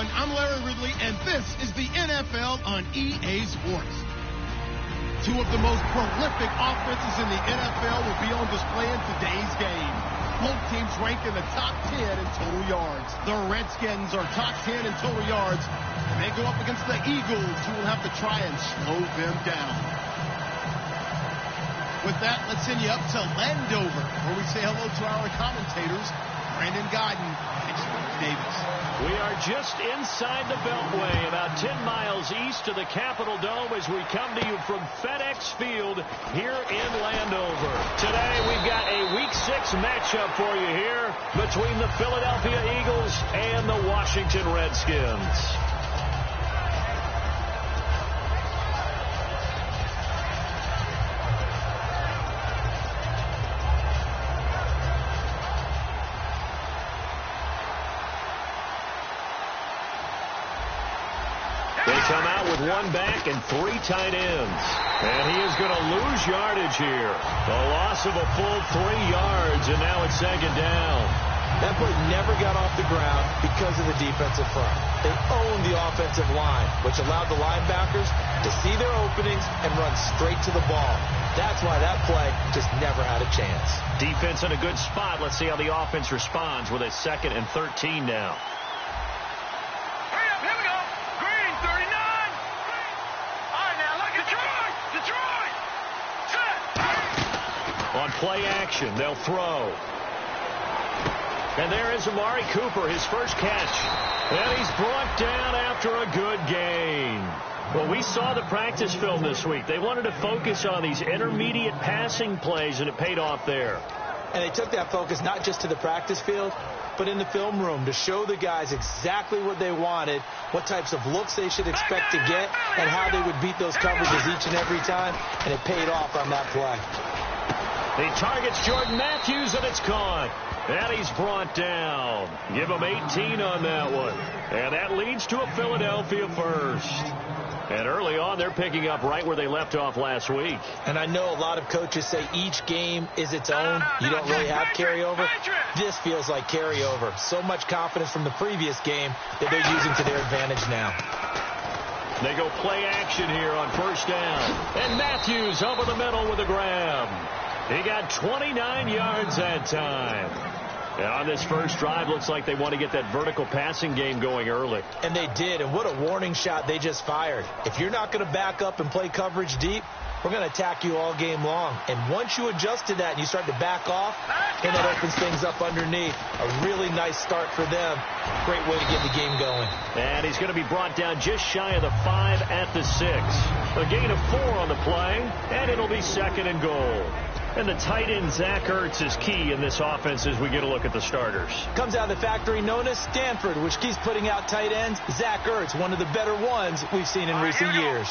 everyone. I'm Larry Ridley, and this is the NFL on EA Sports. Two of the most prolific offenses in the NFL will be on display in today's game. Both teams rank in the top 10 in total yards. The Redskins are top 10 in total yards, and they go up against the Eagles, who will have to try and slow them down. With that, let's send you up to Landover, where we say hello to our commentators, Brandon Godden and Steve Davis. We are just inside the Beltway, about 10 miles east of the Capitol Dome as we come to you from FedEx Field here in Landover. Today we've got a Week 6 matchup for you here between the Philadelphia Eagles and the Washington Redskins. Come out with one back and three tight ends. And he is going to lose yardage here. A loss of a full 3 yards, and now it's second down. That play never got off the ground because of the defensive front. They owned the offensive line, which allowed the linebackers to see their openings and run straight to the ball. That's why that play just never had a chance. Defense in a good spot. Let's see how the offense responds with a 2nd and 13 now. On play action, they'll throw. And there is Amari Cooper, his first catch. And he's brought down after a good gain. Well, we saw the practice film this week. They wanted to focus on these intermediate passing plays, and it paid off there. And they took that focus not just to the practice field, but in the film room to show the guys exactly what they wanted, what types of looks they should expect to get, and how they would beat those coverages each and every time. And it paid off on that play. He targets Jordan Matthews, and it's caught. And he's brought down. Give him 18 on that one. And that leads to a Philadelphia first. And early on, they're picking up right where they left off last week. And I know a lot of coaches say each game is its own. You don't really have carryover. This feels like carryover. So much confidence from the previous game that they're using to their advantage now. They go play action here on first down. And Matthews over the middle with a grab. He got 29 yards that time. And on this first drive, looks like they want to get that vertical passing game going early. And they did, and what a warning shot they just fired. If you're not going to back up and play coverage deep, we're going to attack you all game long. And once you adjust to that and you start to back off, then that opens things up underneath. A really nice start for them. Great way to get the game going. And he's going to be brought down just shy of the 5 at the 6. A gain of 4 on the play, and it'll be 2nd and goal. And the tight end, Zach Ertz, is key in this offense as we get a look at the starters. Comes out of the factory known as Stanford, which keeps putting out tight ends. Zach Ertz, one of the better ones we've seen in recent years.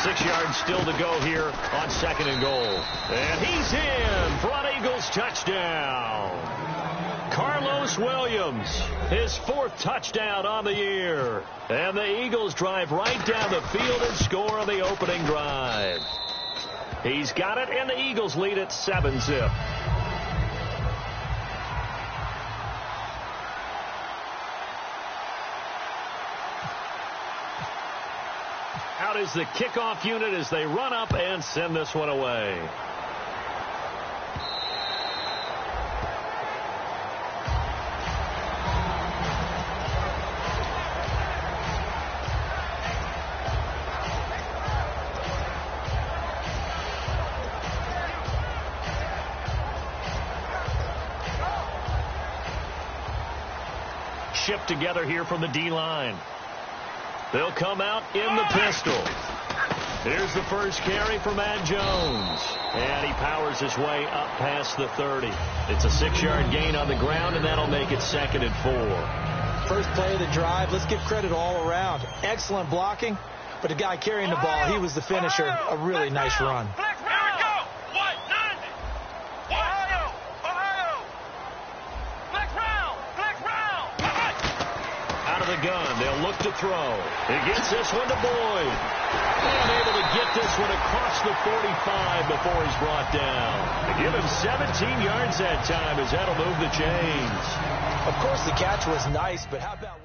6 yards still to go here on 2nd and goal. And he's in for an Eagles touchdown. Carlos Williams, his 4th touchdown on the year. And the Eagles drive right down the field and score on the opening drive. He's got it, and the Eagles lead at 7-zip. Out is the kickoff unit as they run up and send this one away. Shift together here from the D-line. They'll come out in the pistol. Here's the first carry for Matt Jones. And he powers his way up past the 30. It's a 6-yard gain on the ground, and that'll make it 2nd and 4. First play of the drive. Let's give credit all around. Excellent blocking, but the guy carrying the ball, he was the finisher. A really nice run. Out of the gun. They'll look to throw. He gets this one to Boyd. And able to get this one across the 45 before he's brought down. They give him 17 yards that time as that'll move the chains. Of course, the catch was nice, but how about...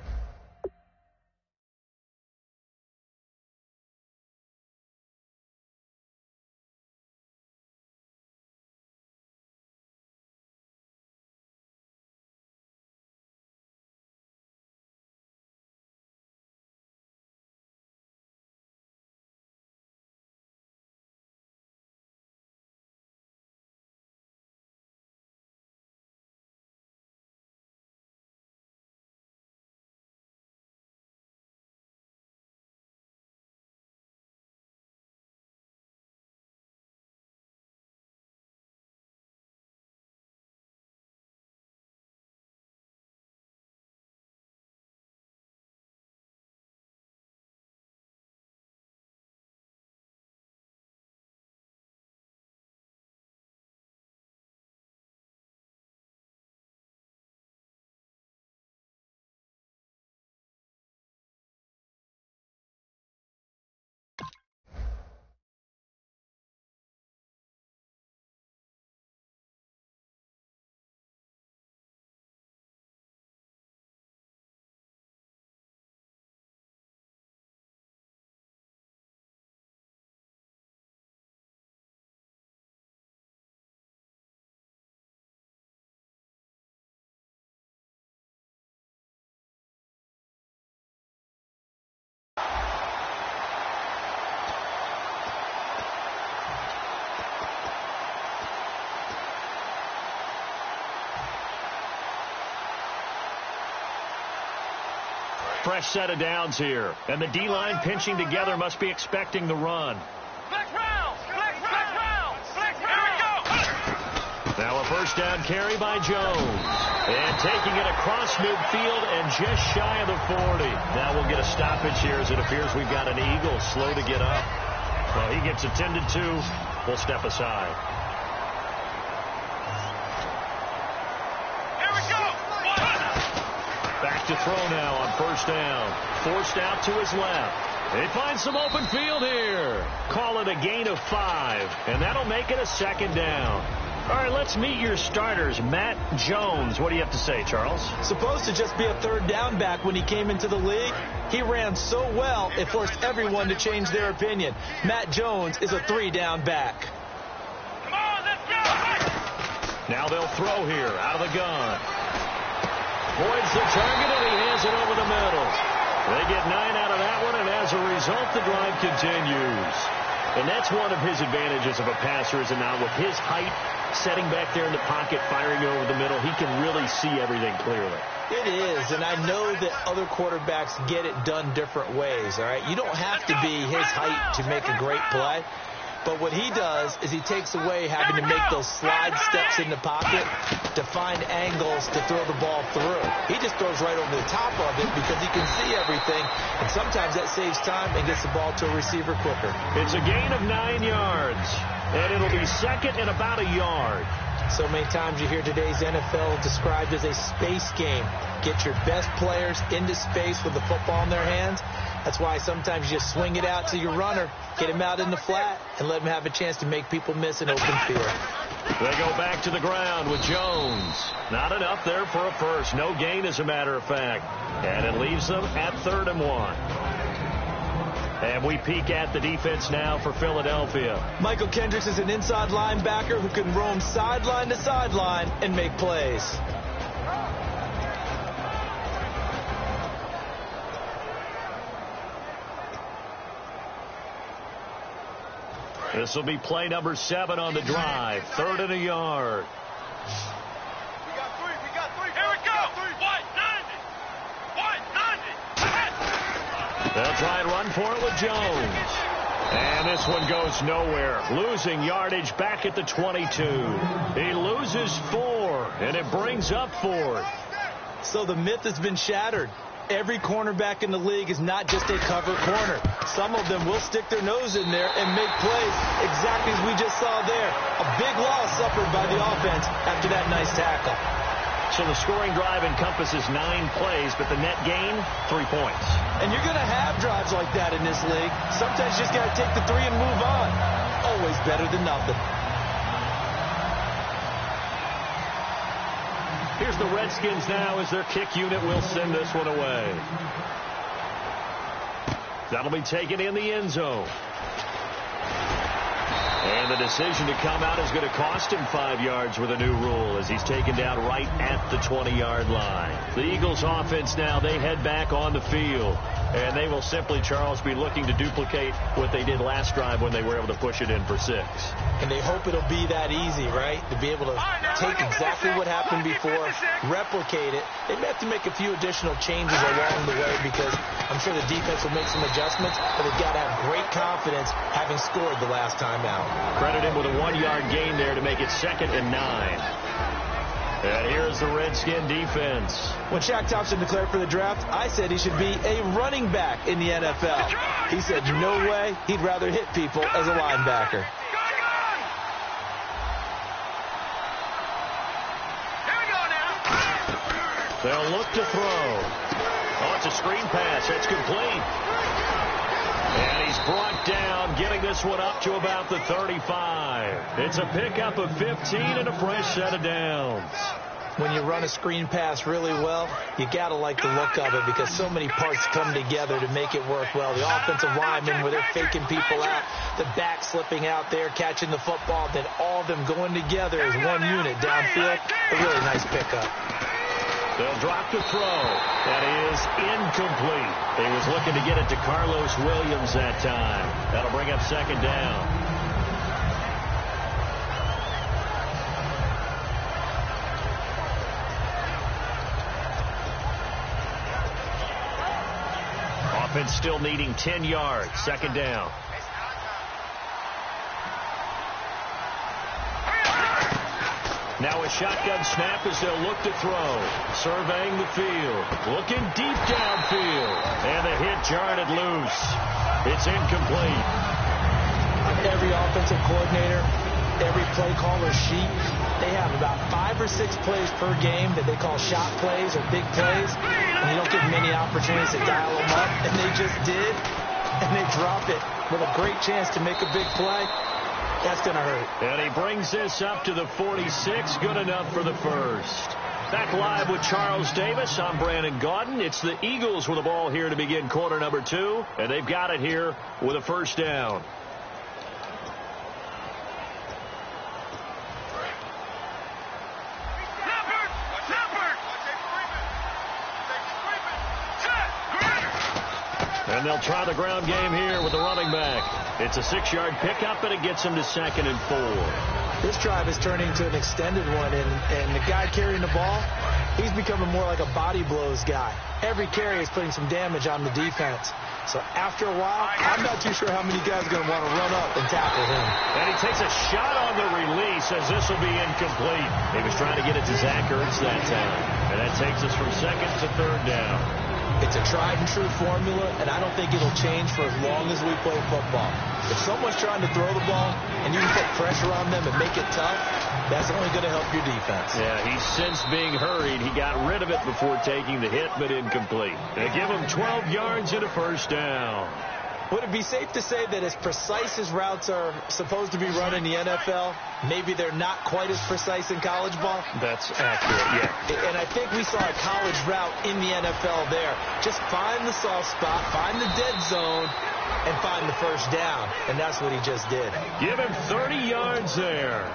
Fresh set of downs here. And the D-line pinching together must be expecting the run. Now a first down carry by Jones. And taking it across midfield and just shy of the 40. Now we'll get a stoppage here as it appears we've got an Eagle slow to get up. Well, he gets attended to. We'll step aside. Back to throw now on first down. Forced out to his left. They find some open field here. Call it a gain of 5, and that'll make it a second down. All right, let's meet your starters. Matt Jones. What do you have to say, Charles? Supposed to just be a third down back when he came into the league. He ran so well, it forced everyone to change their opinion. Matt Jones is a 3-down back. Come on, let's go. Now they'll throw here out of the gun. Boyd's the target, and he hands it over the middle. They get 9 out of that one, and as a result, the drive continues. And that's one of his advantages of a passer, is it not? With his height, setting back there in the pocket, firing over the middle, he can really see everything clearly. It is, and I know that other quarterbacks get it done different ways, all right? You don't have to be his height to make a great play. But what he does is he takes away having to make those slide steps in the pocket to find angles to throw the ball through. He just throws right over the top of it because he can see everything, and sometimes that saves time and gets the ball to a receiver quicker. It's a gain of 9 yards, and it'll be second and about a yard. So many times you hear today's NFL described as a space game. Get your best players into space with the football in their hands. That's why sometimes you swing it out to your runner, get him out in the flat, and let him have a chance to make people miss an open field. They go back to the ground with Jones. Not enough there for a first. No gain, as a matter of fact. And it leaves them at 3rd and 1. And we peek at the defense now for Philadelphia. Michael Kendricks is an inside linebacker who can roam sideline to sideline and make plays. This will be play number 7 on the drive. 3rd and a yard. We got 3. Here we go. 190. They'll try and run for it with Jones. And this one goes nowhere. Losing yardage back at the 22. He loses 4, and it brings up 4th. So the myth has been shattered. Every cornerback in the league is not just a cover corner. Some of them will stick their nose in there and make plays exactly as we just saw there. A big loss suffered by the offense after that nice tackle. So the scoring drive encompasses 9 plays, but the net gain, 3 points. And you're going to have drives like that in this league. Sometimes you just got to take the 3 and move on. Always better than nothing. Here's the Redskins now as their kick unit will send this one away. That'll be taken in the end zone. And the decision to come out is going to cost him 5 yards with a new rule as he's taken down right at the 20-yard line. The Eagles offense now, they head back on the field. And they will simply, Charles, be looking to duplicate what they did last drive when they were able to push it in for 6. And they hope it'll be that easy, right? To be able to take exactly what happened before, replicate it. They may have to make a few additional changes along the way because I'm sure the defense will make some adjustments, but they've got to have great confidence having scored the last time out. Credit him with a 1-yard gain there to make it 2nd and 9. And here's the Redskin defense. When Shaq Thompson declared for the draft, I said he should be a running back in the NFL. He said no way, he'd rather hit people as a linebacker. They'll look to throw. Oh, it's a screen pass. That's complete. And he's brought down, getting this one up to about the 35. It's a pickup of 15 and a fresh set of downs. When you run a screen pass really well, you got to like the look of it because so many parts come together to make it work well. The offensive linemen, where they're faking people out, the back slipping out there, catching the football, then all of them going together as one unit downfield. A really nice pickup. They'll drop the throw. That is incomplete. He was looking to get it to Carlos Williams that time. That'll bring up 2nd down. Offense still needing 10 yards. 2nd down. Now a shotgun snap as they'll look to throw. Surveying the field. Looking deep downfield. And the hit jarred it loose. It's incomplete. Every offensive coordinator, every play caller sheet, they have about 5 or 6 plays per game that they call shot plays or big plays. And you don't give many opportunities to dial them up. And they just did. And they drop it with a great chance to make a big play. That's going to hurt. And he brings this up to the 46. Good enough for the first. Back live with Charles Davis. I'm Brandon Gaudin. It's the Eagles with the ball here to begin quarter number 2. And they've got it here with a first down. And they'll try the ground game here with the running back. It's a 6-yard pickup, and it gets him to 2nd and 4. This drive is turning into an extended one, and the guy carrying the ball, he's becoming more like a body blows guy. Every carry is putting some damage on the defense. So after a while, I'm not too sure how many guys are going to want to run up and tackle him. And he takes a shot on the release as this will be incomplete. He was trying to get it to Zach Ertz that time. And that takes us from 2nd to 3rd down. It's a tried-and-true formula, and I don't think it'll change for as long as we play football. If someone's trying to throw the ball and you can put pressure on them and make it tough, that's only going to help your defense. Yeah, he's since being hurried. He got rid of it before taking the hit, but incomplete. They give him 12 yards and a first down. Would it be safe to say that as precise as routes are supposed to be run in the NFL, maybe they're not quite as precise in college ball? That's accurate, yeah. And I think we saw a college route in the NFL there. Just find the soft spot, find the dead zone, and find the first down. And that's what he just did. Give him 30 yards there.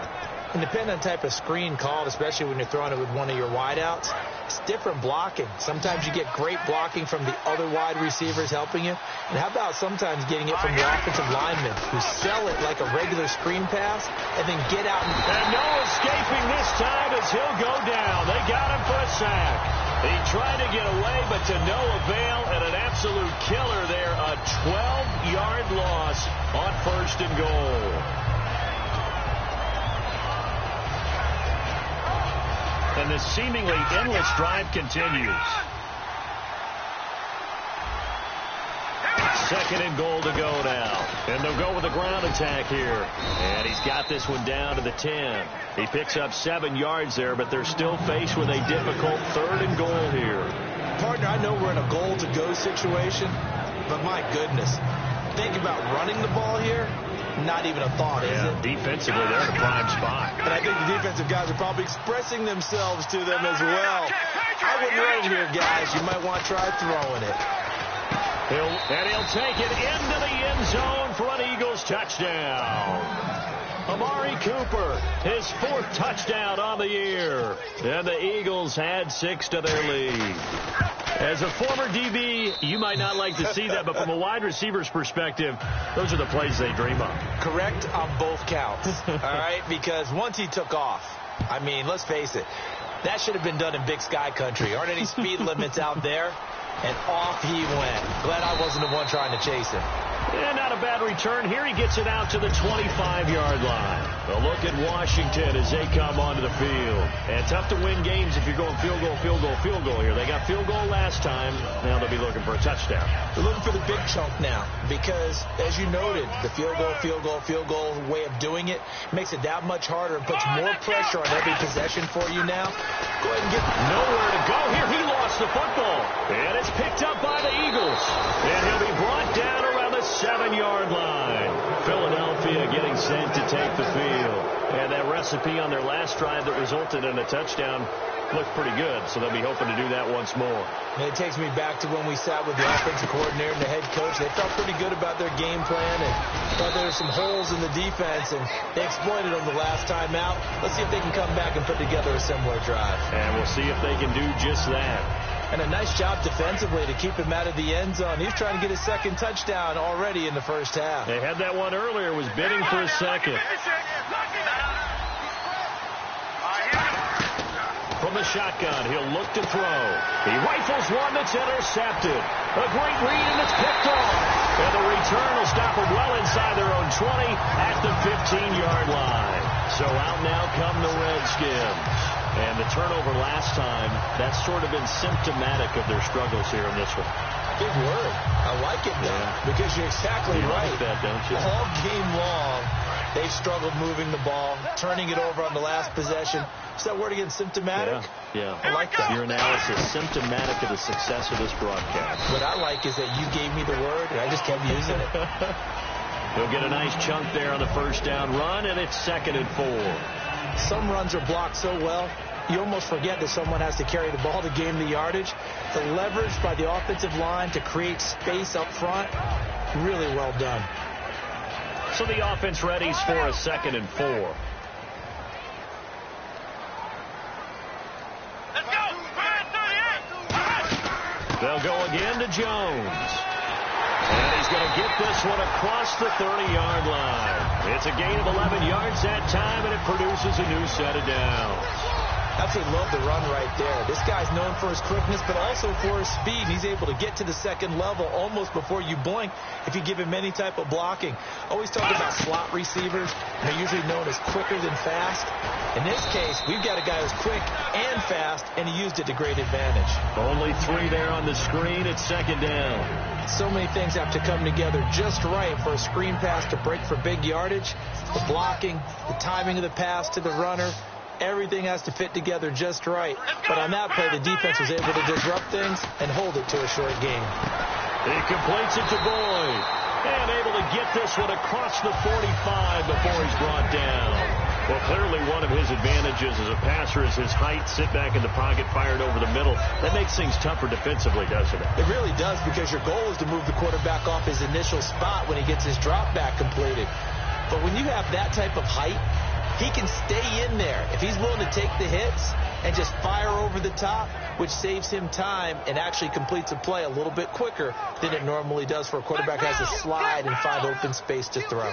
And depending on the type of screen called, especially when you're throwing it with one of your wideouts, it's different blocking. Sometimes you get great blocking from the other wide receivers helping you. And how about sometimes getting it from the offensive linemen who sell it like a regular screen pass and then get out and no escaping this time as he'll go down. They got him for a sack. He tried to get away, but to no avail, and an absolute killer there. A 12-yard loss on 1st and goal. And this seemingly endless drive continues. Second and goal to go now. And they'll go with the ground attack here. And he's got this one down to the 10. He picks up 7 yards there, but they're still faced with a difficult third and goal here. Partner, I know we're in a goal-to-go situation, but my goodness. Think about running the ball here. Not even a thought, is it? Defensively, they're in a prime spot. And I think the defensive guys are probably expressing themselves to them as well. I wouldn't run it here, guys. You might want to try throwing it. He'll take it into the end zone for an Eagles touchdown. Amari Cooper, his 4th touchdown on the year. And the Eagles add 6 to their lead. As a former DB, you might not like to see that, but from a wide receiver's perspective, those are the plays they dream of. Correct on both counts, all right? Because once he took off, I mean, let's face it, that should have been done in Big Sky country. Aren't any speed limits out there? And off he went. Glad I wasn't the one trying to chase him. And not a bad return. Here he gets it out to the 25-yard line. A look at Washington as they come onto the field. And tough to win games if you're going field goal, field goal, field goal here. They got field goal last time. Now they'll be looking for a touchdown. They're looking for the big chunk now because, as you noted, the field goal way of doing it makes it that much harder and puts more pressure on every possession for you now. Go ahead and get nowhere to go here. He lost the football. And it's picked up by the Eagles. And he'll be brought down around the 7-yard line. Philadelphia getting sent to take the field. And that recipe on their last drive that resulted in a touchdown looked pretty good, so they'll be hoping to do that once more. And it takes me back to when we sat with the offensive coordinator and the head coach. They felt pretty good about their game plan and thought there were some holes in the defense, and they exploited them the last time out. Let's see if they can come back and put together a similar drive. And we'll see if they can do just that. And a nice job defensively to keep him out of the end zone. He's trying to get his 2nd touchdown already in the first half. They had that one earlier, was bidding for a second. From the shotgun, he'll look to throw. He rifles one that's intercepted. A great read, and it's picked off. And the return will stop him well inside their own 20 at the 15-yard line. So out now come the Redskins. And the turnover last time, that's sort of been symptomatic of their struggles here in this one. Big word. I like it now because you're exactly right. Like that, don't you? All game long, they've struggled moving the ball, turning it over on the last possession. Is that word again, symptomatic? Yeah. I like that. Your analysis, symptomatic of the success of this broadcast. What I like is that you gave me the word, and I just kept using it. He'll get a nice chunk there on the first down run, and it's 2nd and 4. Some runs are blocked so well, you almost forget that someone has to carry the ball to gain the yardage. The leverage by the offensive line to create space up front, really well done. So the offense readies for a 2nd and 4. Let's go! 38! They'll go again to Jones. And he's going to get this one across the 30-yard line. It's a gain of 11 yards that time, and it produces a new set of downs. Absolutely love the run right there. This guy's known for his quickness, but also for his speed. He's able to get to the 2nd level almost before you blink if you give him any type of blocking. Always talk about slot receivers. They're usually known as quicker than fast. In this case, we've got a guy who's quick and fast, and he used it to great advantage. Only 3 there on the screen. It's 2nd down. So many things have to come together just right for a screen pass to break for big yardage. The blocking, the timing of the pass to the runner, everything has to fit together just right. But on that play, the defense was able to disrupt things and hold it to a short game. He completes it to Boyd. And able to get this one across the 45 before he's brought down. Well, clearly one of his advantages as a passer is his height. Sit back in the pocket, fired over the middle. That makes things tougher defensively, doesn't it? It really does, because your goal is to move the quarterback off his initial spot when he gets his drop back completed. But when you have that type of height, he can stay in there if he's willing to take the hits and just fire over the top, which saves him time and actually completes a play a little bit quicker than it normally does for a quarterback who has to slide and find open space to throw. Here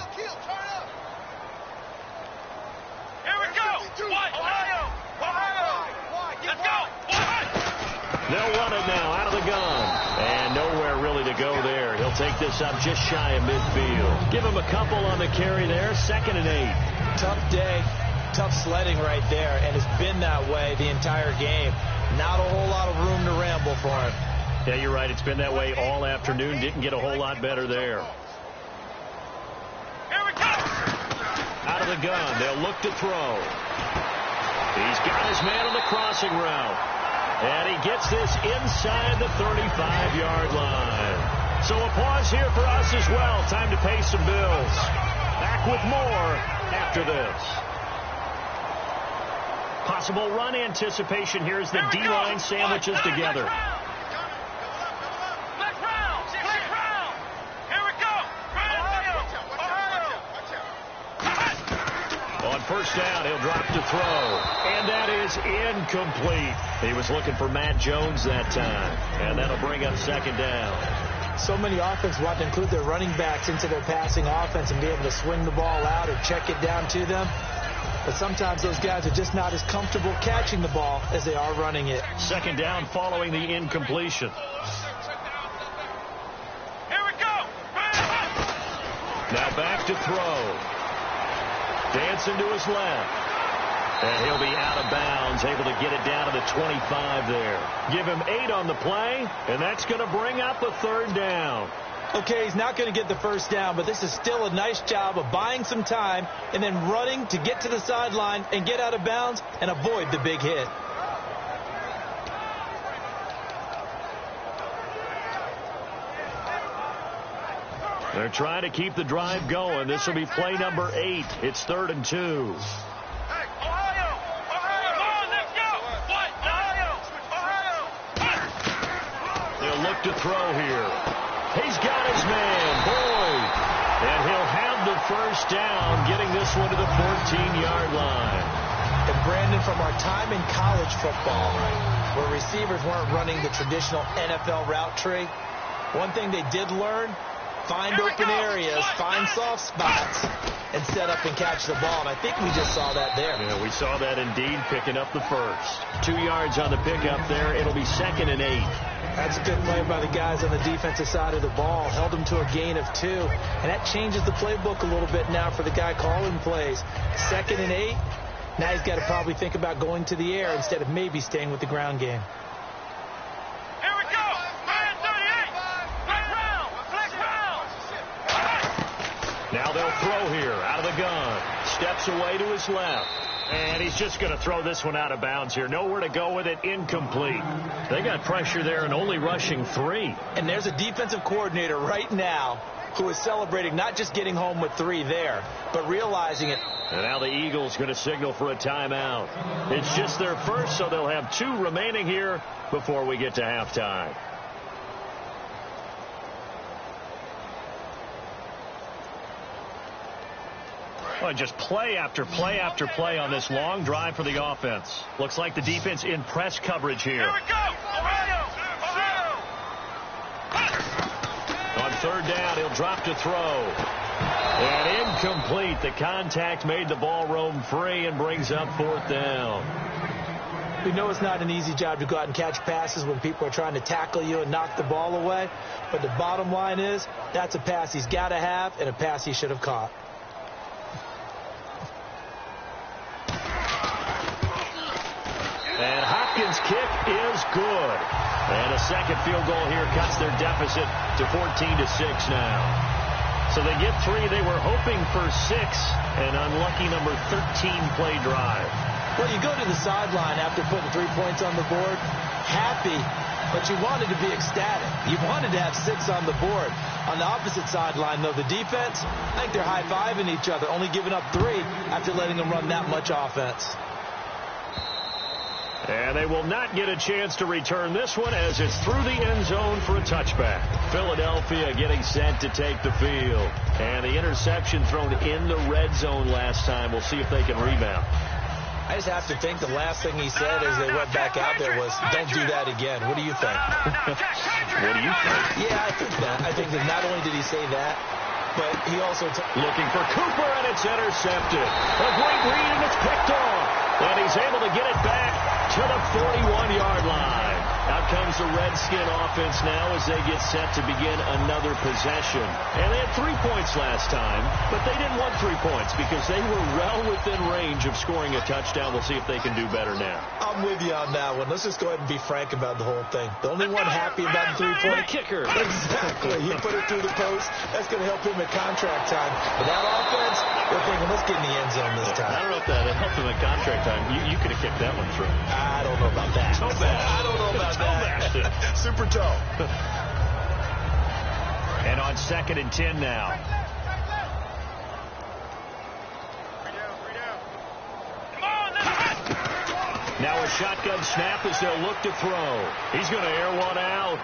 we go! Ohio! Let's go! They'll run it now out of the gun. And nowhere really to go there. He'll take this up just shy of midfield. Give him a couple on the carry there. 2nd and 8. Tough day. Tough sledding right there, and it's been that way the entire game. Not a whole lot of room to ramble for him. Yeah, you're right. It's been that way all afternoon. Didn't get a whole lot better there. Here we go. Out of the gun. They'll look to throw. He's got his man on the crossing route. And he gets this inside the 35-yard line. So a pause here for us as well. Time to pay some bills. Back with more after this. Possible run anticipation here as the D-line sandwiches together. On first down, he'll drop to throw. And that is incomplete. He was looking for Matt Jones that time. And that'll bring up second down. So many offenses want to include their running backs into their passing offense and be able to swing the ball out or check it down to them. But sometimes those guys are just not as comfortable catching the ball as they are running it. Second down following the incompletion. Here we go. Now back to throw. Dancing to his left. And he'll be out of bounds, able to get it down to the 25 there. Give him 8 on the play, and that's going to bring up a third down. Okay, he's not going to get the first down, but this is still a nice job of buying some time and then running to get to the sideline and get out of bounds and avoid the big hit. They're trying to keep the drive going. This will be play number 8. It's 3rd and 2. Ohio! Ohio! Come on, let's go! Ohio! They'll look to throw here. He's got his man, Boyd. And he'll have the first down, getting this one to the 14-yard line. And Brandon, from our time in college football, where receivers weren't running the traditional NFL route tree, one thing they did learn, find open areas, find soft spots, and set up and catch the ball. And I think we just saw that there. Yeah, we saw that indeed, picking up the first. 2 yards on the pickup there. It'll be 2nd and 8. That's a good play by the guys on the defensive side of the ball. Held them to a gain of 2. And that changes the playbook a little bit now for the guy calling plays. 2nd and 8. Now he's got to probably think about going to the air instead of maybe staying with the ground game. Here we go! Man 38! Flex round! Now they'll throw here out of the gun. Steps away to his left. And he's just going to throw this one out of bounds here. Nowhere to go with it. Incomplete. They got pressure there and only rushing 3. And there's a defensive coordinator right now who is celebrating not just getting home with 3 there, but realizing it. And now the Eagles going to signal for a timeout. It's just their first, so they'll have 2 remaining here before we get to halftime. Well, just play after play after play on this long drive for the offense. Looks like the defense in press coverage here. Here we go! Ohio! Ohio! On 3rd down, he'll drop to throw. And incomplete. The contact made the ball roam free and brings up 4th down. We know it's not an easy job to go out and catch passes when people are trying to tackle you and knock the ball away. But the bottom line is that's a pass he's got to have and a pass he should have caught. And Hopkins' kick is good. And a second field goal here cuts their deficit to 14-6 now. So they get 3. They were hoping for 6. An unlucky number 13 play drive. Well, you go to the sideline after putting 3 points on the board, happy, but you wanted to be ecstatic. You wanted to have 6 on the board. On the opposite sideline, though, the defense, I think they're high-fiving each other, only giving up 3 after letting them run that much offense. And they will not get a chance to return this one as it's through the end zone for a touchback. Philadelphia getting set to take the field. And the interception thrown in the red zone last time. We'll see if they can rebound. I just have to think the last thing he said as they went back out there was, don't do that again. What do you think? What do you think? Yeah, I think that. I think that not only did he say that, but he also looking for Cooper, and it's intercepted. A great read, and it's picked off. And he's able to get it back to the 41-yard line. Now comes the Redskin offense now as they get set to begin another possession. And they had 3 points last time, but they didn't want 3 points because they were well within range of scoring a touchdown. We'll see if they can do better now. I'm with you on that one. Let's just go ahead and be frank about the whole thing. The only one happy about the 3-point kicker. Exactly. He put it through the post. That's going to help him at contract time. But that offense, they're thinking, let's get in the end zone this time. I don't know if that helped him at contract time. You could have kicked that one through. I don't know about that. So bad. I don't know about that. Super toe. And on 2nd and 10 now. Now a shotgun snap as they'll look to throw. He's going to air one out.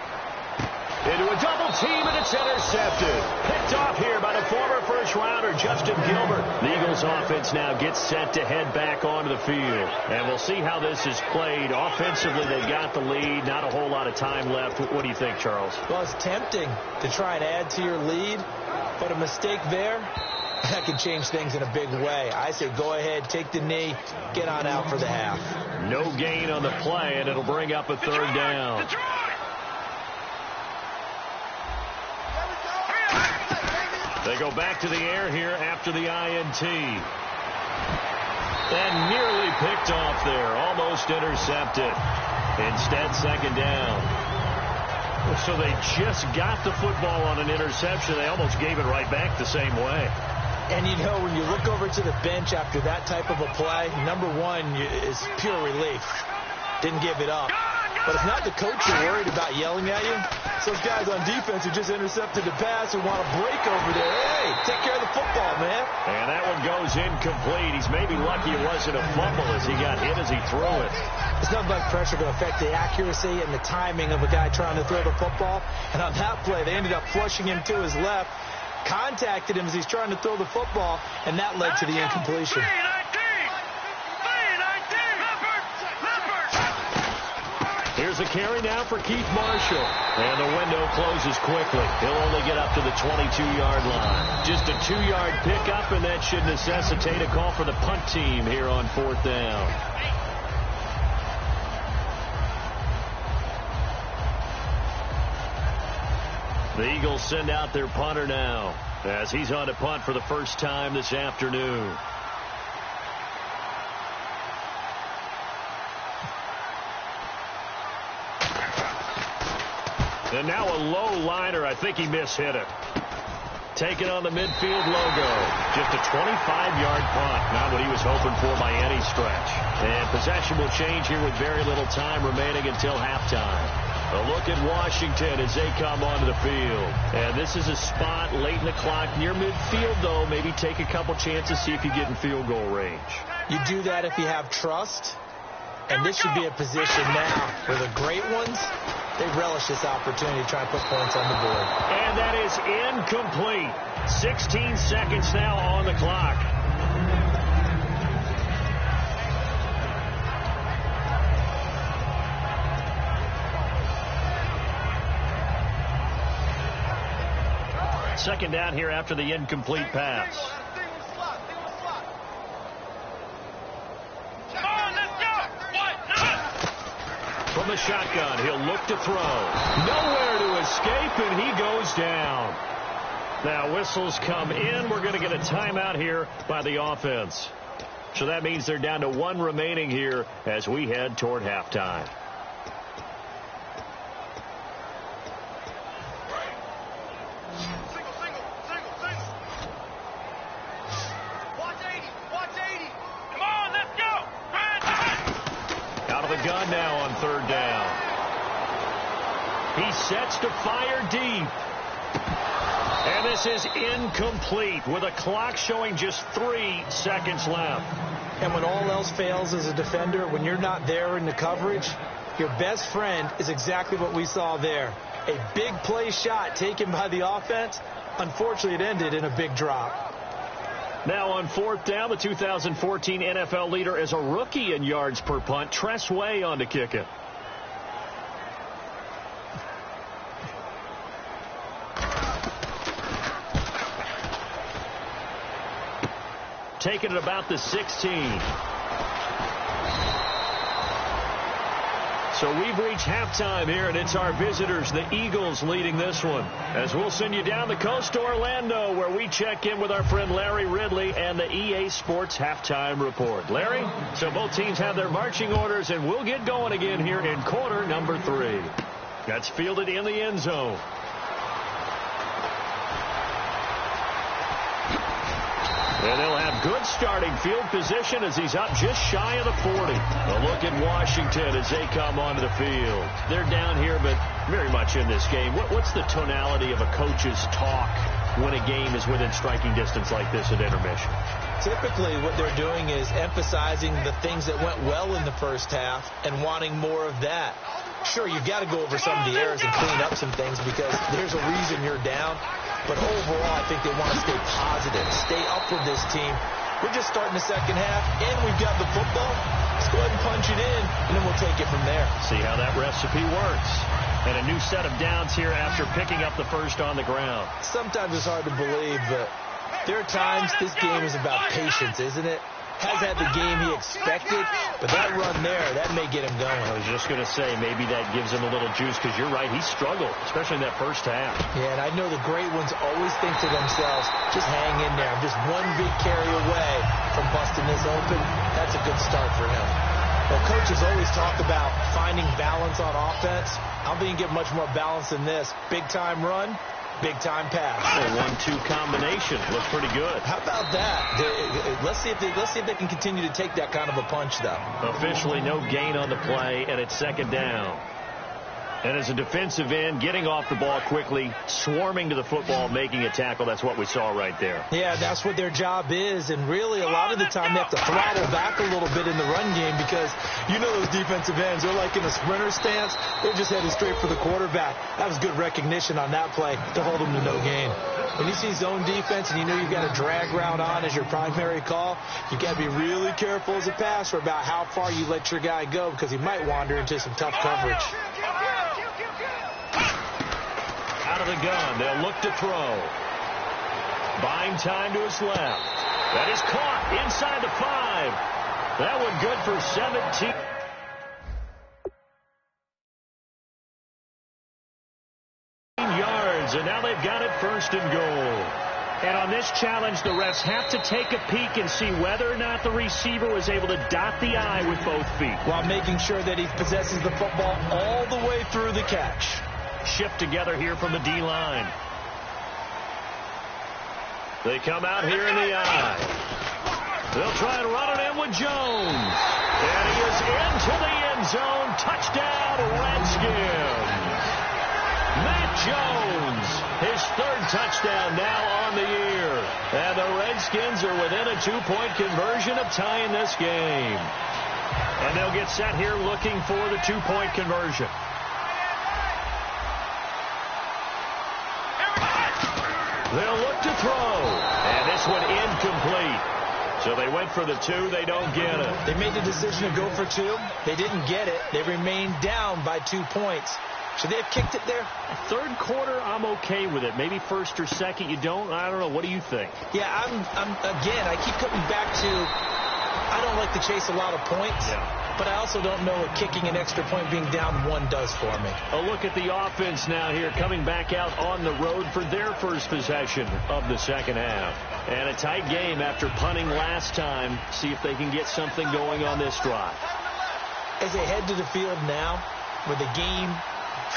Into a double team, and it's intercepted. Picked off here by the former first-rounder, Justin Gilbert. The Eagles offense now gets set to head back onto the field. And we'll see how this is played. Offensively, they've got the lead. Not a whole lot of time left. What do you think, Charles? Well, it's tempting to try and add to your lead, but a mistake there, that could change things in a big way. I say go ahead, take the knee, get on out for the half. No gain on the play, and it'll bring up a 3rd down. They go back to the air here after the INT. And nearly picked off there. Almost intercepted. Instead, 2nd down. So they just got the football on an interception. They almost gave it right back the same way. And, you know, when you look over to the bench after that type of a play, number one is pure relief. Didn't give it up. But it's not the coach you're worried about yelling at you. It's those guys on defense who just intercepted the pass and want to break over there. Hey, take care of the football, man. And that one goes incomplete. He's maybe lucky it wasn't a fumble as he got hit as he threw it. It's nothing like pressure to affect the accuracy and the timing of a guy trying to throw the football. And on that play, they ended up flushing him to his left, contacted him as he's trying to throw the football, and that led to the incompletion. Here's a carry now for Keith Marshall. And the window closes quickly. He'll only get up to the 22-yard line. Just a 2-yard pickup, and that should necessitate a call for the punt team here on 4th down. The Eagles send out their punter now as he's on to punt for the first time this afternoon. And now a low liner. I think he mishit it. Taken on the midfield logo. Just a 25-yard punt. Not what he was hoping for by any stretch. And possession will change here with very little time remaining until halftime. A look at Washington as they come onto the field. And this is a spot late in the clock near midfield, though. Maybe take a couple chances, see if you get in field goal range. You do that if you have trust. And this should be a position now where the great ones, they relish this opportunity to try and put points on the board. And that is incomplete. 16 seconds now on the clock. Second down here after the incomplete pass. From the shotgun, he'll look to throw. Nowhere to escape, and he goes down. Now, whistles come in. We're going to get a timeout here by the offense. So that means they're down to 1 remaining here as we head toward halftime. Gun now on 3rd down. He sets to fire deep. And this is incomplete with a clock showing just 3 seconds left. And when all else fails as a defender, when you're not there in the coverage, your best friend is exactly what we saw there. A big play shot taken by the offense. Unfortunately, it ended in a big drop. Now on 4th down, the 2014 NFL leader as a rookie in yards per punt, Tress Way on to kick it. Taking it about the 16. So we've reached halftime here, and it's our visitors, the Eagles, leading this one. As we'll send you down the coast to Orlando, where we check in with our friend Larry Ridley and the EA Sports Halftime Report. Larry, so both teams have their marching orders, and we'll get going again here in quarter number 3. That's fielded in the end zone. And they'll have good starting field position as he's up just shy of the 40. A look at Washington as they come onto the field. They're down here, but very much in this game. What's the tonality of a coach's talk when a game is within striking distance like this at intermission? Typically, what they're doing is emphasizing the things that went well in the first half and wanting more of that. Sure, you've got to go over some of the errors and clean up some things because there's a reason you're down. But overall, I think they want to stay positive, stay up with this team. We're just starting the second half, and we've got the football. Let's go ahead and punch it in, and then we'll take it from there. See how that recipe works. And a new set of downs here after picking up the first on the ground. Sometimes it's hard to believe, but there are times this game is about patience, isn't it? Has had the game he expected, but that run there, that may get him going. I was just going to say, maybe that gives him a little juice, because you're right, he struggled, especially in that first half. Yeah, and I know the great ones always think to themselves, just hang in there. I'm just one big carry away from busting this open. That's a good start for him. Well, coaches always talk about finding balance on offense. I don't think you get much more balance than this. Big-time run. Big-time pass. A 1-2 combination. Looks pretty good. How about that? Let's see if they can continue to take that kind of a punch, though. Officially no gain on the play, and it's second down. And as a defensive end, getting off the ball quickly, swarming to the football, making a tackle, that's what we saw right there. Yeah, that's what their job is, and really a lot of the time they have to throttle back a little bit in the run game because you know those defensive ends, they're like in a sprinter stance. They're just headed straight for the quarterback. That was good recognition on that play to hold them to no gain. When you see zone defense and you know you've got a drag route on as your primary call, you got to be really careful as a passer about how far you let your guy go because he might wander into some tough coverage. Out of the gun, they'll look to throw. Buying time to his left. That is caught inside the 5. That one good for 17 yards, and now they've got it first and goal. And on this challenge, the refs have to take a peek and see whether or not the receiver was able to dot the I with both feet. While making sure that he possesses the football all the way through the catch. Shift together here from the D-line. They come out here in the I. They'll try and run it in with Jones. And he is into the end zone. Touchdown, Redskins. Matt Jones, his 3rd touchdown now on the year. And the Redskins are within a 2-point conversion of tying this game. And they'll get set here looking for the 2-point conversion. They'll look to throw. And this one incomplete. So they went for the 2. They don't get it. They made the decision to go for 2. They didn't get it. They remained down by 2 points. Should they have kicked it there? Third quarter, I'm okay with it. Maybe first or second, you don't. I don't know. What do you think? Yeah, again, I keep coming back to I don't like to chase a lot of points. Yeah. But I also don't know what kicking an extra point being down 1 does for me. A look at the offense now here, coming back out on the road for their first possession of the second half. And a tight game after punting last time. See if they can get something going on this drive. As they head to the field now, with the game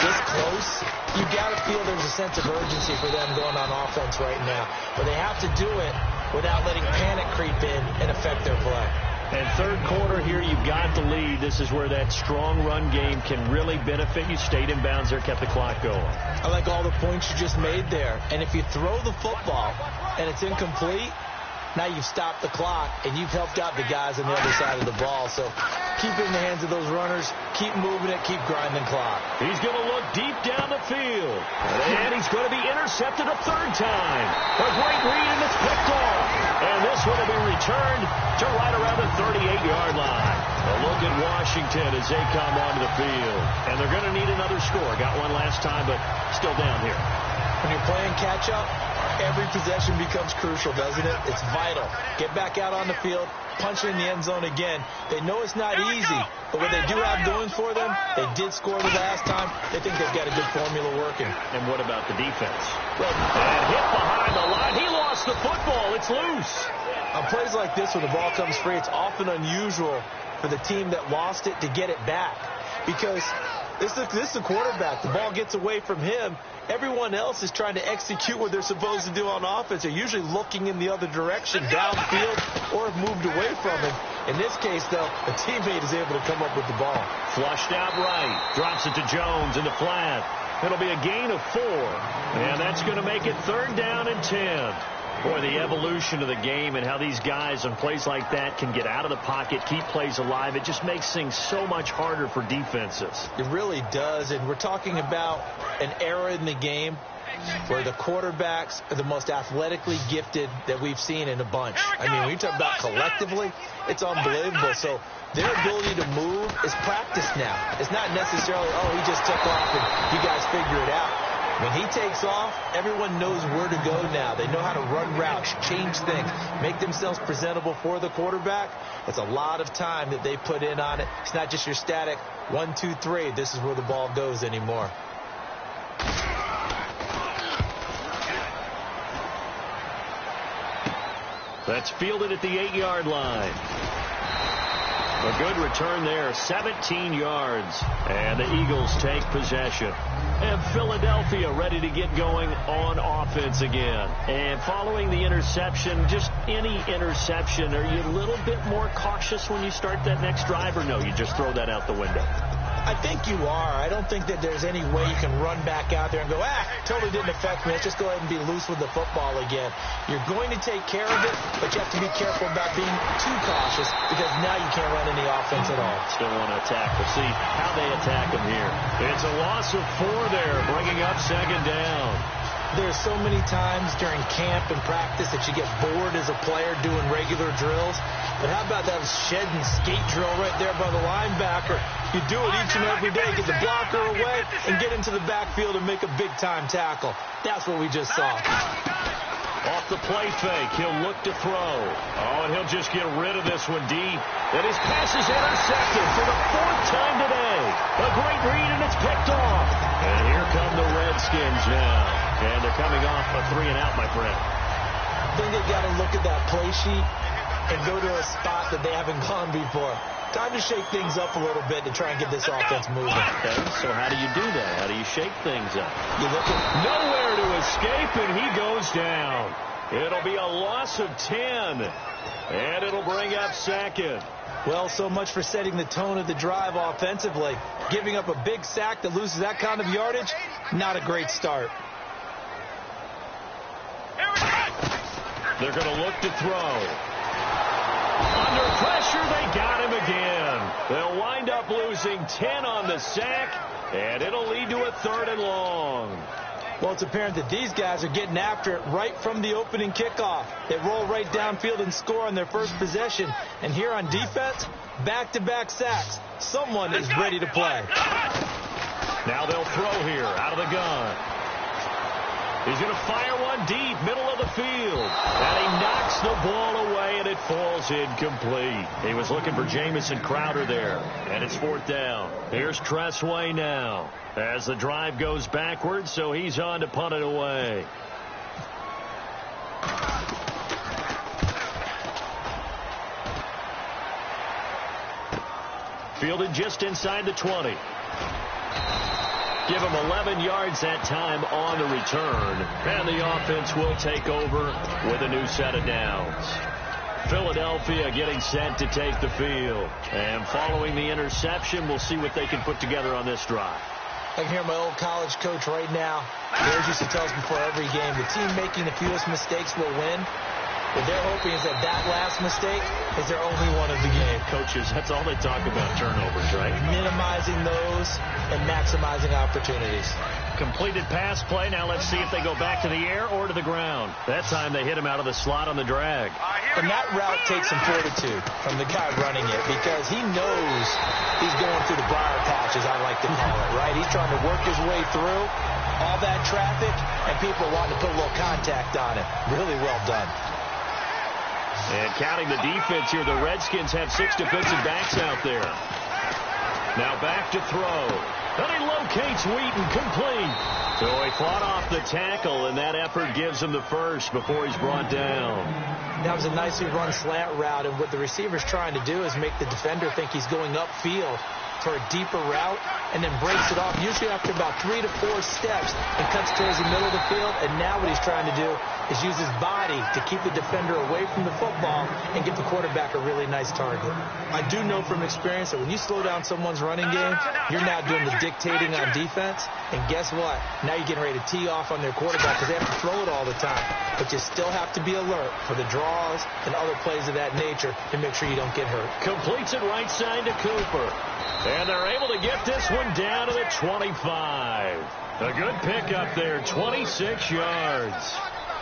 this close, you got to feel there's a sense of urgency for them going on offense right now. But they have to do it without letting panic creep in and affect their play. And third quarter here, you've got the lead. This is where that strong run game can really benefit you. Stayed in bounds there, kept the clock going. I like all the points you just made there. And if you throw the football and it's incomplete, now you've stopped the clock and you've helped out the guys on the other side of the ball. So keep it in the hands of those runners. Keep moving it. Keep grinding clock. He's going to look deep down the field. And he's going to be intercepted a 3rd time. A great read, and it's picked off. And this one will be returned to right around the 38-yard line. A look at Washington as they come onto the field. And they're going to need another score. Got one last time, but still down here. When you're playing catch-up, Every possession becomes crucial, doesn't it? It's vital. Get back out on the field, punch it in the end zone again. They know it's not easy, but what they do have going for them, they did score the last time. They think they've got a good formula working. And what about the defense? Well, and hit behind the line. He lost the football. It's loose. On plays like this where the ball comes free, it's often unusual for the team that lost it to get it back. Because this is the quarterback. The ball gets away from him. Everyone else is trying to execute what they're supposed to do on offense. They're usually looking in the other direction, downfield, or have moved away from him. In this case, though, a teammate is able to come up with the ball. Flushed out right. Drops it to Jones in the flat. It'll be a gain of 4. And that's going to make it 3rd down and 10. Boy, the evolution of the game and how these guys on plays like that can get out of the pocket, keep plays alive, it just makes things so much harder for defenses. It really does, and we're talking about an era in the game where the quarterbacks are the most athletically gifted that we've seen in a bunch. I mean, when you talk about collectively, it's unbelievable. So their ability to move is practiced now. It's not necessarily, oh, he just took off and you guys figure it out. When he takes off, everyone knows where to go now. They know how to run routes, change things, make themselves presentable for the quarterback. It's a lot of time that they put in on it. It's not just your static 1, 2, 3. This is where the ball goes anymore. That's fielded at the 8-yard line. A good return there, 17 yards. And the Eagles take possession. And Philadelphia ready to get going on offense again. And following the interception, just any interception, are you a little bit more cautious when you start that next drive, or no, you just throw that out the window? I think you are. I don't think that there's any way you can run back out there and go, totally didn't affect me. Let's just go ahead and be loose with the football again. You're going to take care of it, but you have to be careful about being too cautious because now you can't run any offense at all. Still want to attack. We'll see how they attack them here. It's a loss of 4 there, bringing up 2nd down. There's so many times during camp and practice that you get bored as a player doing regular drills. But how about that shed and skate drill right there by the linebacker? You do it each and every day. Get the blocker away and get into the backfield and make a big-time tackle. That's what we just saw. Off the play fake, he'll look to throw. Oh, and he'll just get rid of this one deep. And his pass is intercepted for the 4th time today. A great read, and it's picked off. And here come the Redskins now. And they're coming off a 3-and-out, my friend. I think they've got to look at that play sheet and go to a spot that they haven't gone before. Time to shake things up a little bit to try and get this offense moving. Okay, so how do you do that? How do you shake things up? You look at nowhere to escape, and he goes down. It'll be a loss of 10, and it'll bring up 2nd. Well, so much for setting the tone of the drive offensively. Giving up a big sack that loses that kind of yardage, not a great start. They're going to look to throw. Under pressure, they got him again. They'll wind up losing 10 on the sack, and it'll lead to a 3rd and long. Well, it's apparent that these guys are getting after it right from the opening kickoff. They roll right downfield and score on their first possession. And here on defense, back-to-back sacks. Someone is ready to play. Now they'll throw here out of the gun. He's going to fire one deep, middle of the field. And he knocks the ball away, and it falls incomplete. He was looking for Jamison Crowder there. And it's 4th down. Here's Tressway now as the drive goes backwards, so he's on to punt it away. Fielded just inside the 20. Give him 11 yards that time on the return. And the offense will take over with a new set of downs. Philadelphia getting set to take the field. And following the interception, we'll see what they can put together on this drive. I can hear my old college coach right now. He always used to tell us before every game, the team making the fewest mistakes will win. What they're hoping is that last mistake is their only one of the game. Coaches, that's all they talk about, turnovers, right? Minimizing those and maximizing opportunities. Completed pass play. Now let's see if they go back to the air or to the ground. That time they hit him out of the slot on the drag. And that route takes some fortitude from the guy running it because he knows he's going through the briar patch, as I like to call it, right? He's trying to work his way through. all that traffic, and people wanting to put a little contact on it. Really well done. And counting the defense here, the Redskins have 6 defensive backs out there. Now back to throw. And he locates Wheaton, complete. So he fought off the tackle, and that effort gives him the first before he's brought down. That was a nicely run slant route, and what the receiver's trying to do is make the defender think he's going upfield for a deeper route, and then breaks it off, usually after about 3 to 4 steps, and cuts towards the middle of the field. And now what he's trying to do is use his body to keep the defender away from the football and give the quarterback a really nice target. I do know from experience that when you slow down someone's running game, you're now doing the dictating on defense, and guess what? Now you're getting ready to tee off on their quarterback because they have to throw it all the time. But you still have to be alert for the draws and other plays of that nature to make sure you don't get hurt. Completes it right side to Cooper. And they're able to get this one down to the 25. A good pickup there, 26 yards.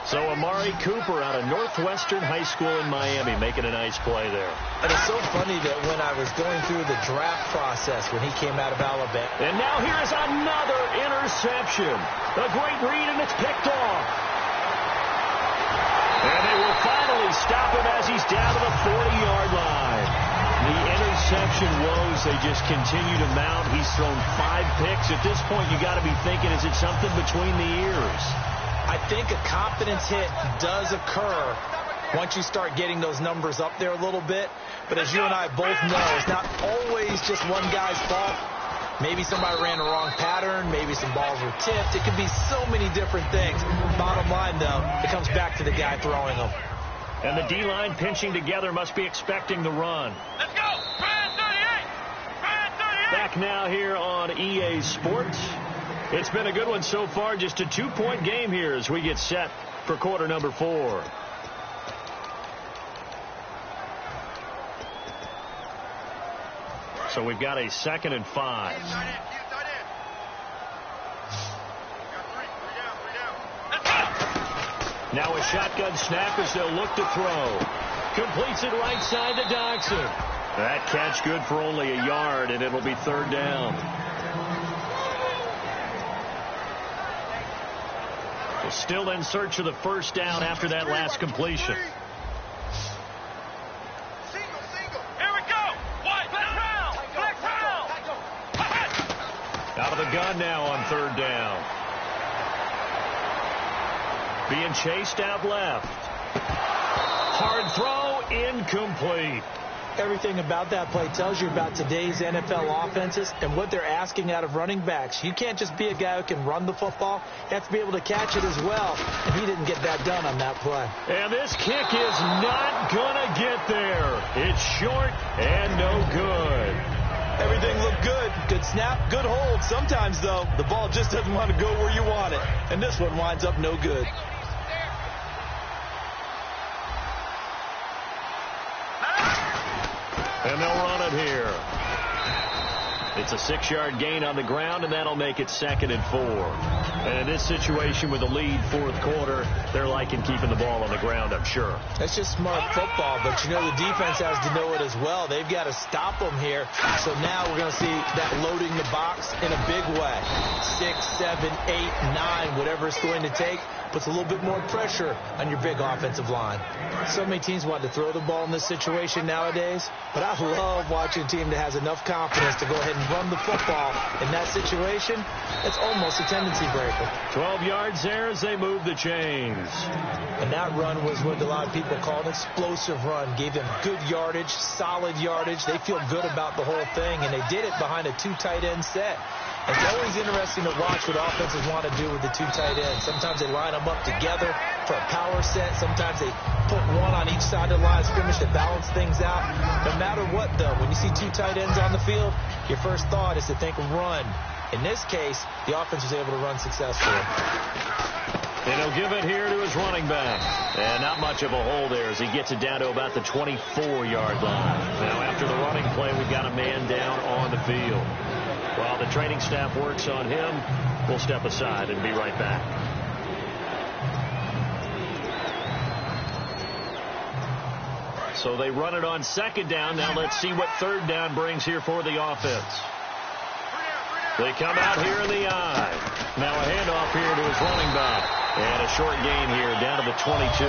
So Amari Cooper out of Northwestern High School in Miami making a nice play there. And it's so funny that when I was going through the draft process when he came out of Alabama. And now here's another interception. A great read, and it's picked off. And they will finally stop him as he's down to the 40-yard line. The interception woes, they just continue to mount. He's thrown 5 picks. At this point, you got to be thinking, is it something between the ears? I think a confidence hit does occur once you start getting those numbers up there a little bit. But as you and I both know, it's not always just one guy's fault. Maybe somebody ran the wrong pattern. Maybe some balls were tipped. It could be so many different things. Bottom line, though, it comes back to the guy throwing them. And the D-line pinching together must be expecting the run. Let's go! Brand 38! Brand 38! Back now here on EA Sports. It's been a good one so far. Just a 2-point game here as we get set for quarter number 4. So we've got a 2nd and 5. Now a shotgun snap as they'll look to throw. Completes it right side to Dodson. That catch good for only a yard, and it'll be 3rd down. They're still in search of the first down after that last completion. Single. Here we go. Black round. Out of the gun now on 3rd down. Being chased out left. Hard throw, incomplete. Everything about that play tells you about today's NFL offenses and what they're asking out of running backs. You can't just be a guy who can run the football. You have to be able to catch it as well. And he didn't get that done on that play. And this kick is not going to get there. It's short and no good. Everything looked good. Good snap, good hold. Sometimes, though, the ball just doesn't want to go where you want it. And this one winds up no good. And they'll run it here. It's a 6-yard gain on the ground, and that'll make it 2nd and 4. And in this situation with a lead 4th quarter, they're liking keeping the ball on the ground, I'm sure. That's just smart football, but you know the defense has to know it as well. They've got to stop them here. So now we're going to see that loading the box in a big way. 6, 7, 8, 9, whatever it's going to take, puts a little bit more pressure on your big offensive line. So many teams want to throw the ball in this situation nowadays, but I love watching a team that has enough confidence to go ahead and run the football in that situation. It's almost a tendency breaker. 12 yards there as they move the chains. And that run was what a lot of people call an explosive run. Gave them good yardage, solid yardage. They feel good about the whole thing, and they did it behind a 2 tight end set. It's always interesting to watch what offenses want to do with the 2 tight ends. Sometimes they line them up together for a power set. Sometimes they put one on each side of the line of scrimmage to balance things out. No matter what, though, when you see 2 tight ends on the field, your first thought is to think run. In this case, the offense was able to run successfully. And he'll give it here to his running back. And not much of a hole there as he gets it down to about the 24-yard line. Now, after the running play, we've got a man down on the field. While the training staff works on him, we'll step aside and be right back. So they run it on 2nd down. Now let's see what 3rd down brings here for the offense. They come out here in the I. Now a handoff here to his running back. And a short gain here down to the 22.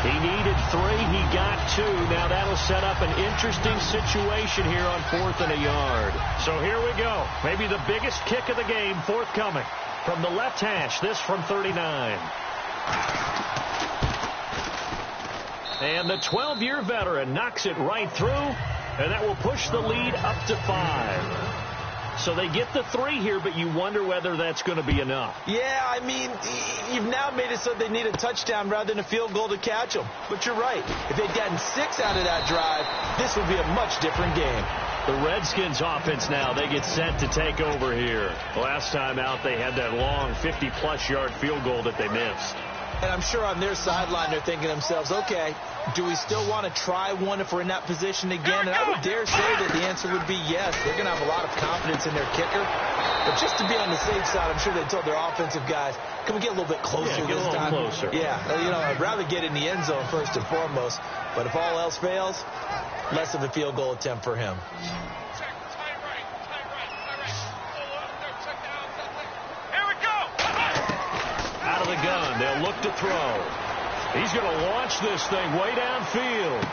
He needed 3. He got 2. Now that'll set up an interesting situation here on 4th and a yard. So here we go. Maybe the biggest kick of the game forthcoming. From the left hash, this from 39. And the 12-year veteran knocks it right through, and that will push the lead up to 5. So they get the 3 here, but you wonder whether that's going to be enough. Yeah, I mean, you've now made it so they need a touchdown rather than a field goal to catch them. But you're right. If they'd gotten 6 out of that drive, this would be a much different game. The Redskins offense now, they get set to take over here. Last time out, they had that long 50-plus yard field goal that they missed. And I'm sure on their sideline they're thinking to themselves, okay, do we still want to try one if we're in that position again? And I would dare say that the answer would be yes. They're going to have a lot of confidence in their kicker. But just to be on the safe side, I'm sure they told their offensive guys, can we get a little bit closer this time? Closer. Yeah, I'd rather get in the end zone first and foremost. But if all else fails, less of a field goal attempt for him. Out of the gun, they'll look to throw. He's going to launch this thing way downfield.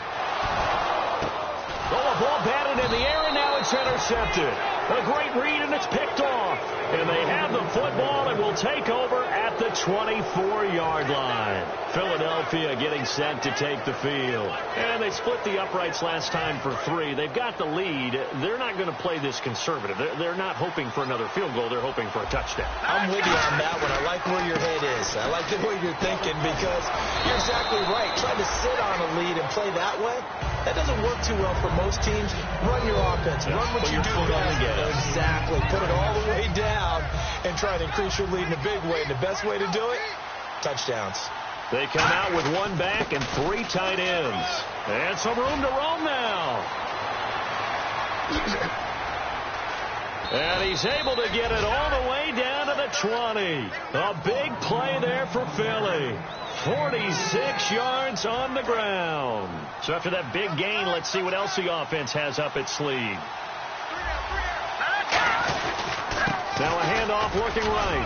Oh, a ball batted in the air, and now it's intercepted. A great read, and it's picked off. And they have the football and will take over at the 24-yard line. Philadelphia getting set to take the field. And they split the uprights last time for 3. They've got the lead. They're not going to play this conservative. They're not hoping for another field goal. They're hoping for a touchdown. I'm with you on that one. I like where your head is. I like the way you're thinking because you're exactly right. Trying to sit on a lead and play that way, that doesn't work too well for most teams. Run your offense. Run what you do best. Exactly. Put it all the way down and try to increase your lead in a big way. And the best way to do it, touchdowns. They come out with 1 back and 3 tight ends. And some room to roam now. And he's able to get it all the way down to the 20. A big play there for Philly. 46 yards on the ground. So after that big gain, let's see what else the offense has up its sleeve. Now a handoff working right.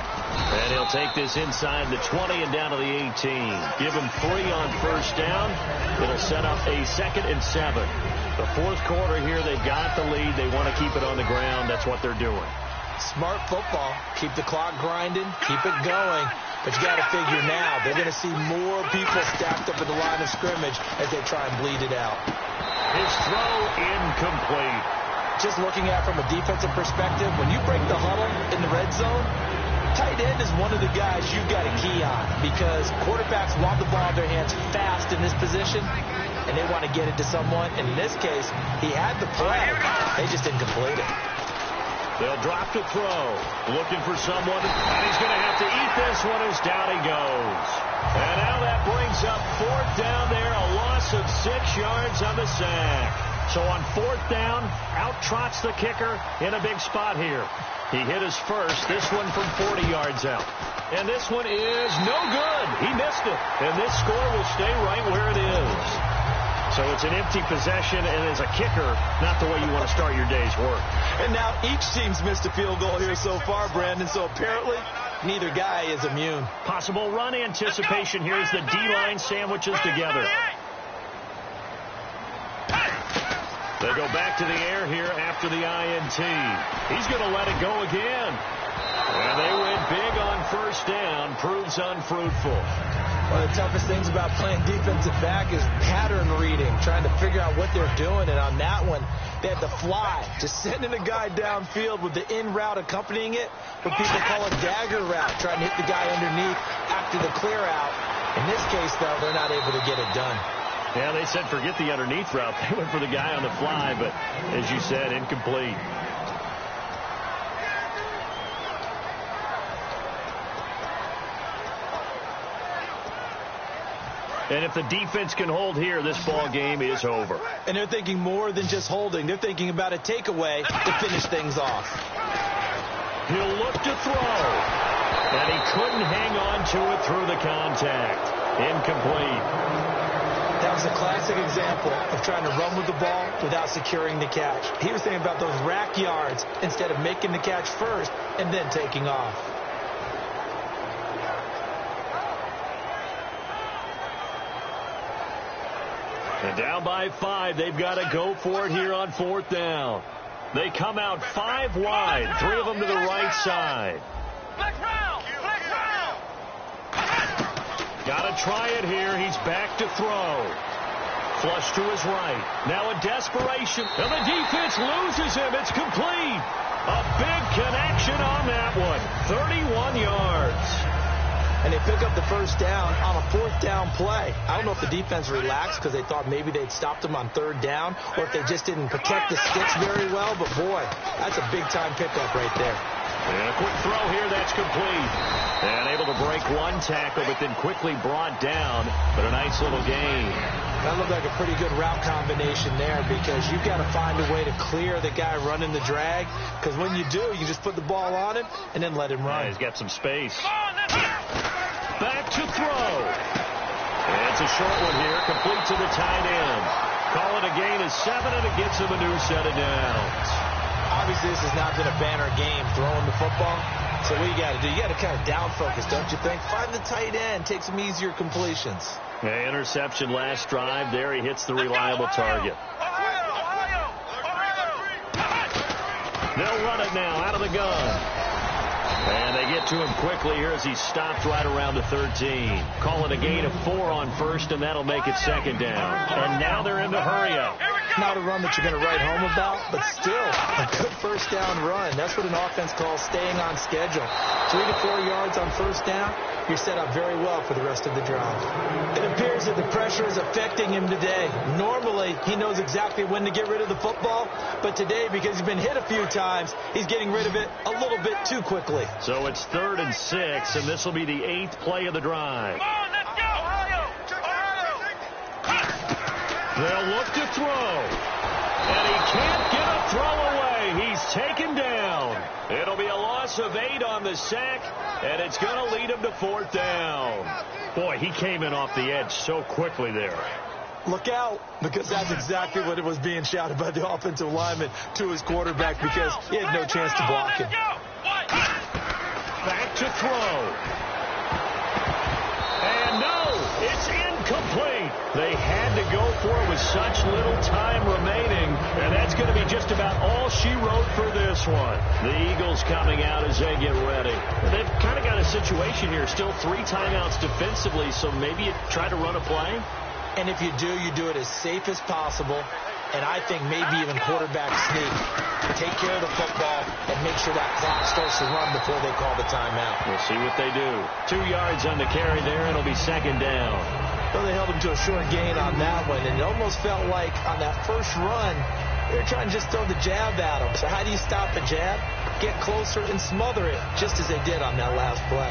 And he'll take this inside the 20 and down to the 18. Give him 3 on first down. It'll set up a 2nd and 7. The 4th quarter here, they've got the lead. They want to keep it on the ground. That's what they're doing. Smart football. Keep the clock grinding. Keep it going. But you got to figure now, they're going to see more people stacked up at the line of scrimmage as they try and bleed it out. His throw incomplete. Just looking at it from a defensive perspective, when you break the huddle in the red zone, tight end is one of the guys you've got to key on because quarterbacks want the ball in their hands fast in this position, and they want to get it to someone. And in this case, he had the play. They just didn't complete it. They'll drop to throw. Looking for someone, and he's going to have to eat this one as down he goes. And now that brings up 4th down there, a loss of 6 yards on the sack. So on 4th down, out trots the kicker in a big spot here. He hit his first, this one from 40 yards out. And this one is no good. He missed it. And this score will stay right where it is. So it's an empty possession, and as a kicker, not the way you want to start your day's work. And now each team's missed a field goal here so far, Brandon, so apparently neither guy is immune. Possible run anticipation here as the D-line sandwiches together. They go back to the air here after the INT. He's going to let it go again. And they went big on first down, proves unfruitful. One of the toughest things about playing defensive back is pattern reading, trying to figure out what they're doing. And on that one, they had to fly, just sending a guy downfield with the in route accompanying it, what people call a dagger route, trying to hit the guy underneath after the clear out. In this case, though, they're not able to get it done. Yeah, they said forget the underneath route. They went for the guy on the fly, but as you said, incomplete. And if the defense can hold here, this ball game is over. And they're thinking more than just holding. They're thinking about a takeaway to finish things off. He'll look to throw. And he couldn't hang on to it through the contact. Incomplete. That It's a classic example of trying to run with the ball without securing the catch. He was thinking about those rack yards instead of making the catch first and then taking off. And down by 5, they've got to go for it here on 4th down. They come out 5 wide, 3 of them to the right side. Got to try it here. He's back to throw. Flush to his right. Now in desperation. And the defense loses him. It's complete. A big connection on that one. 31 yards. And they pick up the first down on a 4th down play. I don't know if the defense relaxed because they thought maybe they'd stopped them on 3rd down or if they just didn't protect the sticks very well. But, boy, that's a big-time pickup right there. And a quick throw here, that's complete. And able to break one tackle, but then quickly brought down. But a nice little gain. That looked like a pretty good route combination there because you've got to find a way to clear the guy running the drag. Because when you do, you just put the ball on him and then let him run. Yeah, he's got some space. Back to throw. And it's a short one here, complete to the tight end. Call it a gain of 7, and it gets him a new set of downs. Obviously, this has not been a banner game throwing the football. So what you got to do, you got to kind of down focus, don't you think? Find the tight end, take some easier completions. Yeah, interception last drive. There he hits the reliable target. They'll run it now out of the gun. And they get to him quickly here as he's stopped right around the 13. Call it a gain of 4 on first, and that'll make it 2nd down. And now they're in the hurry-up. Not a run that you're going to write home about, but still a good first down run. That's what an offense calls staying on schedule. 3 to 4 yards on first down, you're set up very well for the rest of the drive. It appears that the pressure is affecting him today. Normally, he knows exactly when to get rid of the football, but today, because he's been hit a few times, he's getting rid of it a little bit too quickly. So it's 3rd and 6, and this will be the 8th play of the drive. They'll look to throw. And he can't get a throw away. He's taken down. It'll be a loss of 8 on the sack, and it's going to lead him to 4th down. Boy, he came in off the edge so quickly there. Look out, because that's exactly what it was being shouted by the offensive lineman to his quarterback because he had no chance to block him. Back to throw. And no, it's incomplete. They had to go for it with such little time remaining, and that's going to be just about all she wrote for this one. The Eagles coming out as they get ready. They've kind of got a situation here, still 3 timeouts defensively, so maybe you try to run a play. And if you do it as safe as possible, and I think maybe even quarterback sneak. Take care of the football and make sure that clock starts to run before they call the timeout. We'll see what they do. 2 yards on the carry there, and it'll be 2nd down. Well, they held him to a short gain on that one, and it almost felt like on that first run, they were trying to just throw the jab at him. So how do you stop a jab? Get closer and smother it, just as they did on that last play.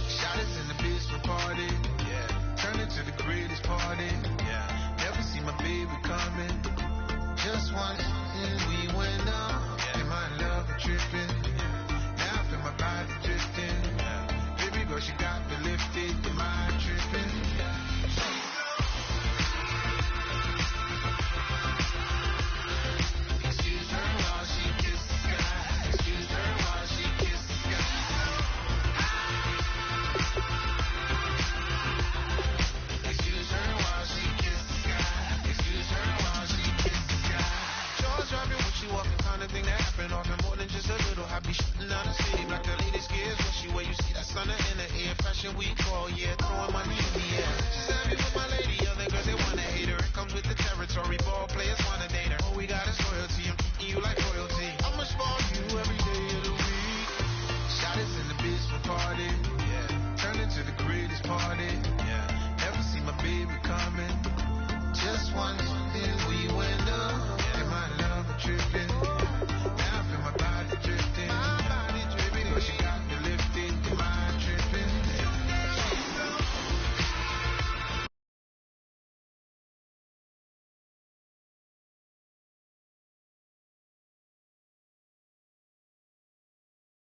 Shot it in the basement party, yeah. Turn it to the greatest party, yeah.